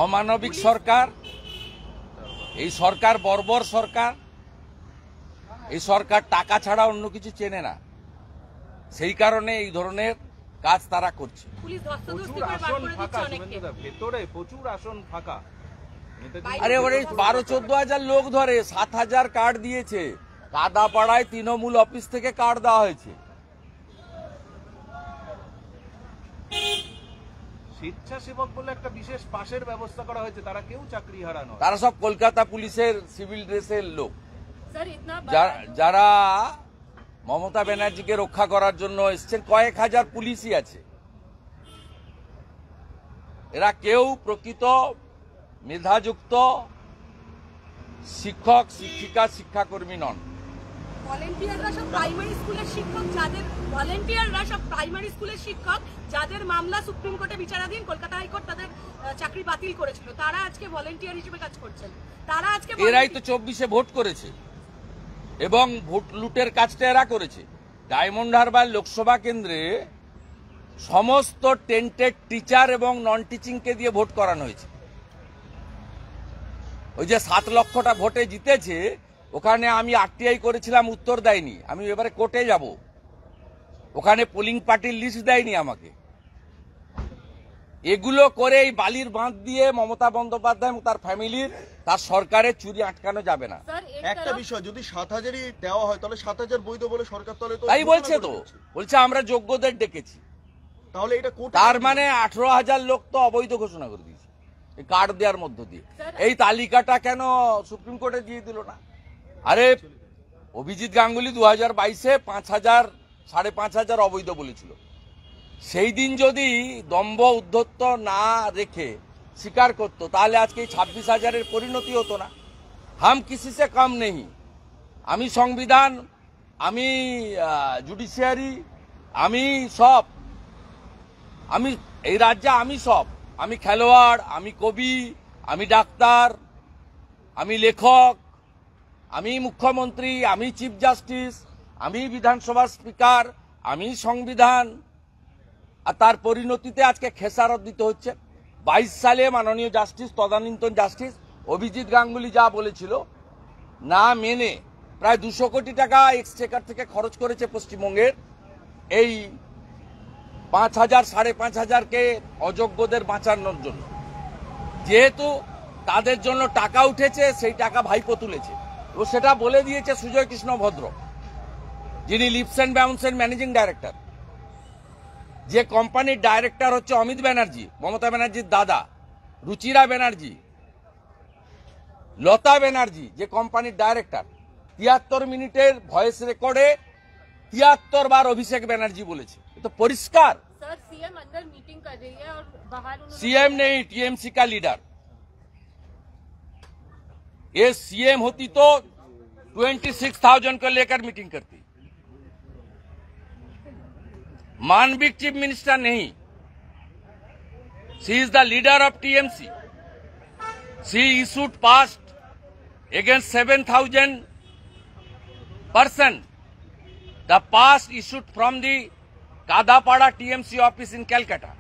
অমানবিক সরকার, এই সরকার বর্বর সরকার, এই সরকার টাকা ছাড়া অন্য কিছু চেনে না, সেই কারণে এই ধরনের কাজ তারা করছে। প্রচুর আসন ফাঁকা। আরে ওরে 12-14 হাজার লোক ধরে 7,000 কার্ড দিয়েছে। কাদাপাড়ায় তৃণমূল অফিস থেকে কার্ড দেওয়া হয়েছে। স্বেচ্ছাসেবক বলে একটা বিশেষ পাশের ব্যবস্থা করা হয়েছে, তারা কেউ চাকরি হারানো, তারা সব কলকাতা পুলিশের সিভিল ড্রেসের লোক, যারা মমতা ব্যানার্জিকে রক্ষা করার জন্য এসছেন। কয়েক হাজার পুলিশই আছে। এরা কেউ প্রকৃত মেধাযুক্ত শিক্ষক, শিক্ষিকা, শিক্ষাকর্মী নন। ভলেন্টিয়াররা সব প্রাইমারি স্কুলের শিক্ষক, যাদের মামলা সুপ্রিম কোর্টে বিচারাধীন, কলকাতা হাইকোর্ট তাদের চাকরি বাতিল করেছিল, তারা আজকে ভলেন্টিয়ার হিসেবে কাজ করছেন। তারা আজকে এরাই তো 24-এ ভোট করেছে এবং ভোট লুটের কাজটা এরা করেছে। ডায়মন্ড হারবার লোকসভা কেন্দ্রে সমস্ত টেন্টেড টিচার এবং নন টিচিংকে দিয়ে ভোট করানো হয়েছে। ওই যে 7 লক্ষটা ভোটে জিতেছে, ওখানে আমি আরটিআই করেছিলাম, উত্তর দেয়নি। আমি এবারে কোর্টে যাব, ওখানে পোলিং পার্টির লিস্ট দেয়নি আমাকে। এগুলো করে এই বালির বাঁধ দিয়ে মমতা বন্দ্যোপাধ্যায় এবং তার ফ্যামিলির, তার সরকারের চুরি আটকানো যাবে না। একটা বিষয়, যদি 7,000ই দেওয়া হয় তাহলে 7,000 বৈধ বলে সরকার তলে তো তাই বলছে, তো বলছে আমরা যোগ্যদের ডেকেছি, তাহলে এটা তার মানে 18,000 লোক তো অবৈধ ঘোষণা করে দিয়েছে এই কার্ড দেওয়ার মধ্য দিয়ে। এই তালিকাটা কেন সুপ্রিম কোর্টে দিয়ে দিল না? আরে অভিজিৎ গাঙ্গুলি 2022-এ 5,000 5,500 অবৈধ বলেছিল। সেই দিন যদি দম্ভ উদ্ধত্ত না রেখে স্বীকার করতো, তাহলে আজকে 26,000-এর পরিণতি হতো না। হাম কিসি সে কম নেই। আমি সংবিধান, আমি জুডিশিয়ারি, আমি সব, আমি এই রাজ্যে আমি সব, আমি খেলোয়াড়, আমি কবি, আমি ডাক্তার, আমি লেখক, আমি মুখ্যমন্ত্রী, আমি চিফ জাস্টিস, আমি বিধানসভার স্পিকার, আমি সংবিধান। আর তার পরিণতিতে আজকে খেসারত দিতে হচ্ছে। 22 সালে মাননীয় জাস্টিস, তদানীন্তন জাস্টিস অভিজিৎ গাঙ্গুলি যা বলেছিল না মেনে প্রায় 200 কোটি টাকা এক্সচেকার থেকে খরচ করেছে পশ্চিমবঙ্গের এই 5,000 5,500-কে অযোগ্যদের বাঁচানোর জন্য। যেহেতু তাদের জন্য টাকা উঠেছে, সেই টাকা ভাইপো তুলেছে, ও সেটা বলে দিয়েছে সুজয় কৃষ্ণ ভদ্র, যিনি লিপস অ্যান্ড বাউন্সের ম্যানেজিং ডাইরেক্টর। যে কোম্পানির ডাইরেক্টর হচ্ছে অমিত ব্যানার্জি, মমতা ব্যানার্জির দাদা, রুচিরা ব্যানার্জি, লতা ব্যানার্জি, যে কোম্পানির ডাইরেক্টর। 73 মিনিটের ভয়েস রেকর্ডে 73 বার অভিষেক ব্যানার্জি বলেছে। তো পরিষ্কার सीएम अंदर मीटिंग कर रही है और बाहर सीएम नहीं, टीएमसी का लीडर। ये सीएम होती तो 26,000 को लेकर मीटिंग करती। मानविक चीफ मिनिस्टर नहीं, she is the leader of TMC. She issued past against 7,000 person. The past issued from the Kadapada TMC office in Calcutta.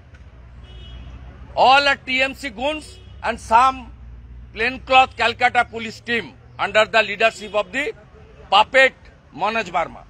All are TMC goons and some plaincloth Calcutta police team under the leadership of the puppet Manoj Verma.